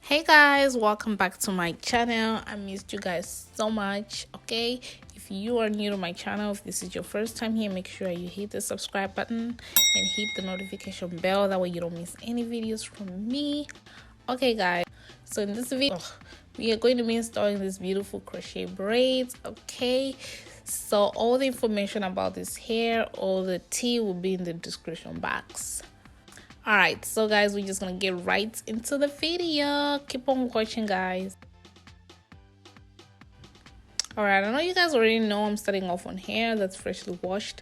Hey guys, welcome back to my channel. I missed you guys so much. Okay, if you are new to my channel, if this is your first time here, make sure you hit the subscribe button and hit the notification bell, that way you don't miss any videos from me. Okay guys, so in this video we are going to be installing this beautiful crochet braids. Okay, so all the information about this hair, all the tea will be in the description box. All right, so guys, we're just gonna get right into the video. Keep on watching, guys. All right, I know you guys already know I'm starting off on hair that's freshly washed,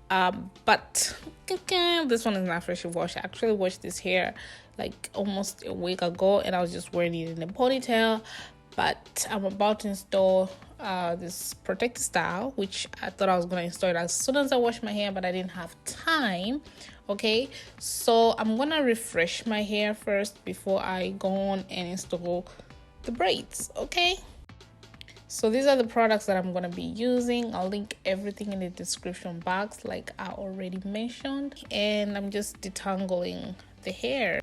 but this one is not freshly washed. I actually washed this hair like almost a week ago, and I was just wearing it in a ponytail. But I'm about to install this protective style, which I thought I was gonna install it as soon as I wash my hair, but I didn't have time. Okay, so I'm gonna refresh my hair first before I go on and install the braids. Okay, so these are the products that I'm gonna be using. I'll link everything in the description box like I already mentioned, and I'm just detangling the hair.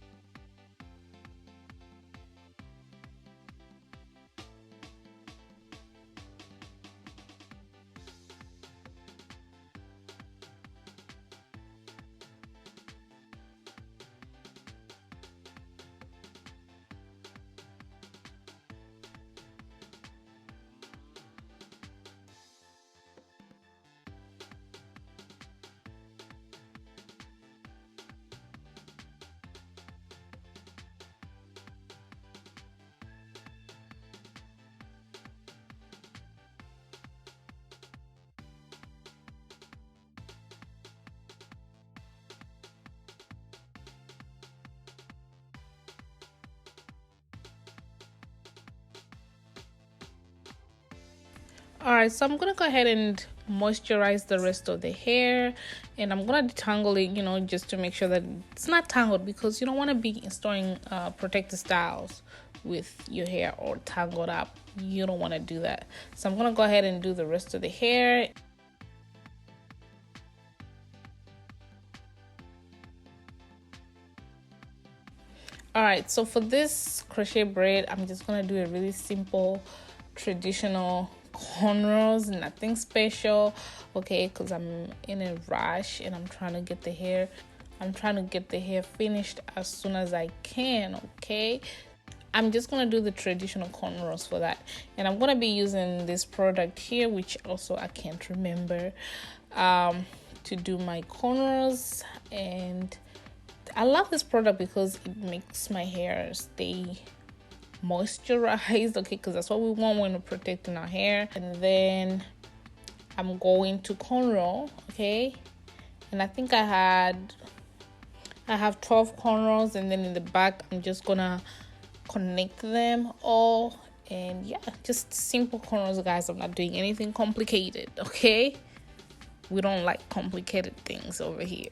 All right, so I'm gonna go ahead and moisturize the rest of the hair, and I'm gonna detangle it, just to make sure that it's not tangled, because you don't want to be installing protective styles with your hair or tangled up. You don't want to do that. So I'm gonna go ahead and do the rest of the hair. All right, so for this crochet braid, I'm just gonna do a really simple traditional cornrows, nothing special. Okay, because I'm in a rush and I'm trying to get the hair finished as soon as I can. Okay, I'm just gonna do the traditional cornrows for that, and I'm gonna be using this product here, which also I can't remember, to do my cornrows. And I love this product because it makes my hair stay moisturized. Okay, because that's what we want when we're protecting our hair. And then I'm going to cornrow. Okay, and I think I have 12 cornrows, and then in the back I'm just gonna connect them all. And yeah, just simple cornrows, guys. I'm not doing anything complicated. Okay, we don't like complicated things over here.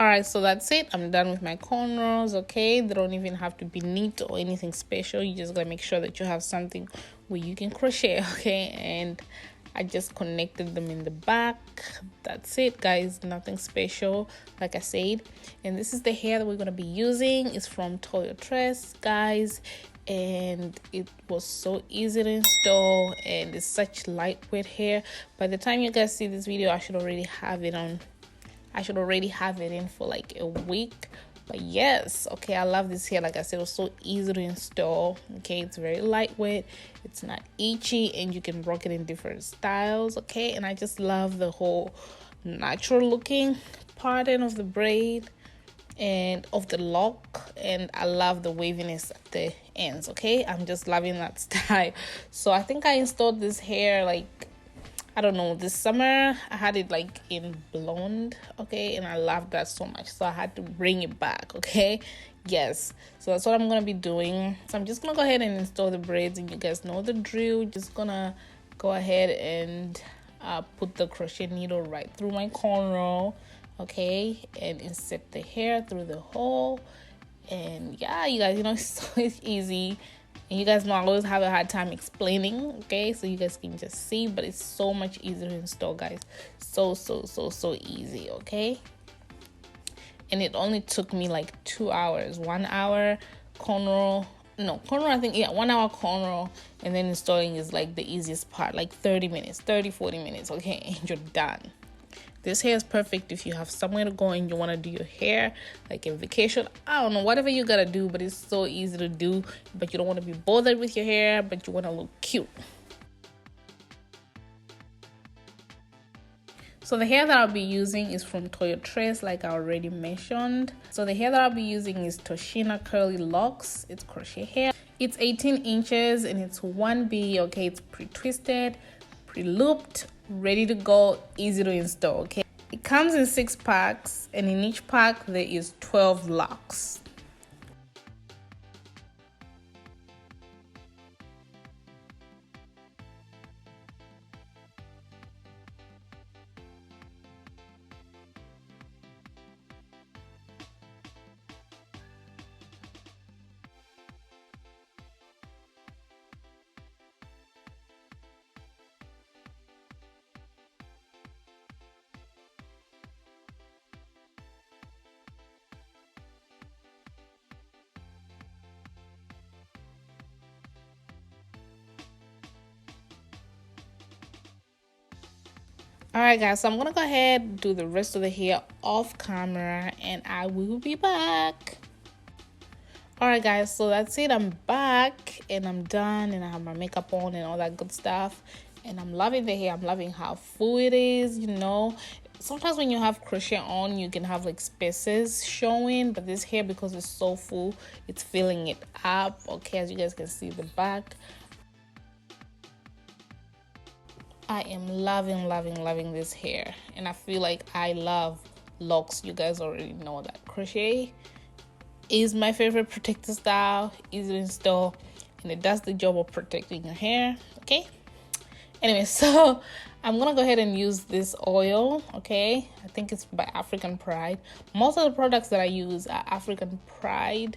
All right, so that's it. I'm done with my cornrows. Okay, they don't even have to be neat or anything special. You just gotta make sure that you have something where you can crochet. Okay, and I just connected them in the back. That's it, guys. Nothing special, like I said. And this is the hair that we're gonna be using. It's from Toyotress, guys, and it was so easy to install, and it's such lightweight hair. By the time you guys see this video, I should already have it on. I should already have it in for like a week. But yes, okay, I love this hair. Like I said, it was so easy to install. Okay, it's very lightweight, it's not itchy, and you can rock it in different styles. Okay, and I just love the whole natural looking pattern of the braid and of the lock, and I love the waviness at the ends. Okay, I'm just loving that style. So I think I installed this hair like, I don't know, this summer. I had it like in blonde, okay, and I loved that so much, so I had to bring it back. Okay, yes, so that's what I'm gonna be doing. So I'm just gonna go ahead and install the braids, and you guys know the drill. Just gonna go ahead and put the crochet needle right through my cornrow, okay, and insert the hair through the hole. And yeah, you guys, you know, it's easy. And you guys know I always have a hard time explaining, okay, so you guys can just see, but it's so much easier to install, guys. So easy, okay. And it only took me like 2 hours. 1 hour cornrow, no, cornrow, I think, yeah, 1 hour cornrow, and then installing is like the easiest part, like 30 minutes, 40 minutes, okay, and you're done. This hair is perfect if you have somewhere to go and you want to do your hair, like a vacation. I don't know, whatever you gotta do, but it's so easy to do. But you don't want to be bothered with your hair, but you want to look cute. So the hair that I'll be using is from Toyotress, like I already mentioned. So the hair that I'll be using is Toceana curly locks. It's crochet hair. It's 18 inches and it's 1B. Okay, it's pre-twisted, pre-looped, ready to go, easy to install. Okay, it comes in 6 packs, and in each pack there is 12 locks. All right, guys, so I'm gonna go ahead and do the rest of the hair off camera, and I will be back. All right, guys, so that's it. I'm back and I'm done, and I have my makeup on and all that good stuff, and I'm loving the hair. I'm loving how full it is. You know, sometimes when you have crochet on, you can have like spaces showing, but this hair, because it's so full, it's filling it up. Okay, as you guys can see the back. I am loving this hair, and I feel like I love locks. You guys already know that crochet is my favorite protector style, easy to install, and it does the job of protecting your hair. Okay, anyway, so I'm gonna go ahead and use this oil. Okay, I think it's by African Pride. Most of the products that I use are African Pride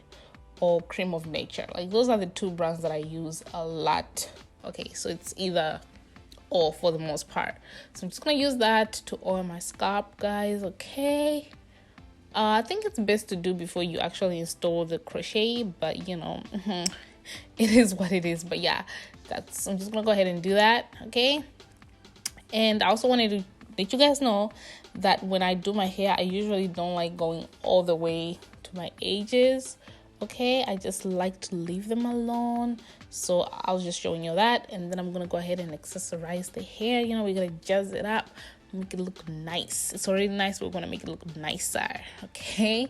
or Cream of Nature. Like, those are the two brands that I use a lot. Okay, so it's either or for the most part. So I'm just gonna use that to oil my scalp, guys. Okay, I think it's best to do before you actually install the crochet, but you know, it is what it is. But yeah, I'm just gonna go ahead and do that. Okay, and I also wanted to let you guys know that when I do my hair, I usually don't like going all the way to my edges. Okay, I just like to leave them alone. So I was just showing you that, and then I'm gonna go ahead and accessorize the hair. You know, we're gonna jazz it up, make it look nice. It's already nice, but we're gonna make it look nicer. Okay.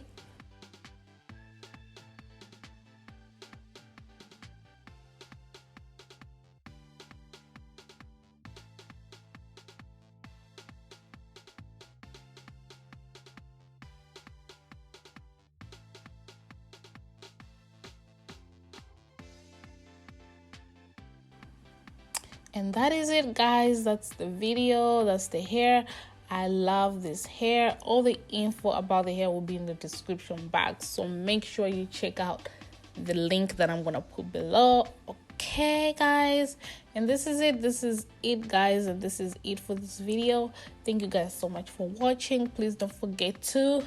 And that is it, guys. That's the video. That's the hair. I love this hair. All the info about the hair will be in the description box, so make sure you check out the link that I'm gonna put below. Okay guys, and this is it guys, and this is it for this video. Thank you guys so much for watching. Please don't forget to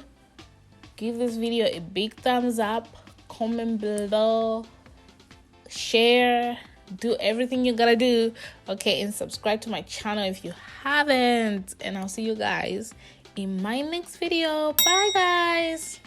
give this video a big thumbs up, comment below, share, do everything you gotta do, okay, and subscribe to my channel if you haven't. And I'll see you guys in my next video. Bye guys.